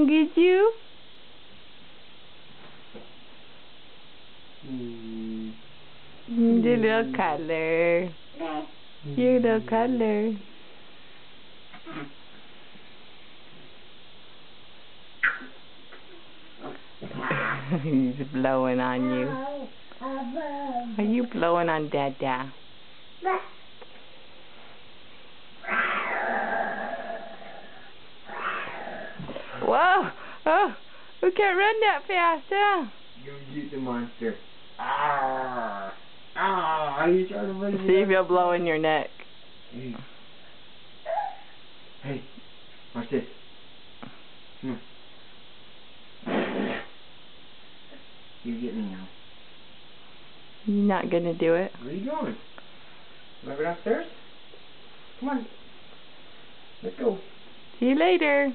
gonna get you? Your little cuddler. Your little cuddler. He's blowing on you. Are you blowing on Dada? Whoa! Oh! We can't run that fast, huh? You get the monster. Ah! Ah! Are you trying to run? See if you'll blow in your neck. Hey. Hey. Watch this. Come on. You get me now. You're not gonna do it. Where are you going? Wanna go downstairs? Come on. Let's go. See you later.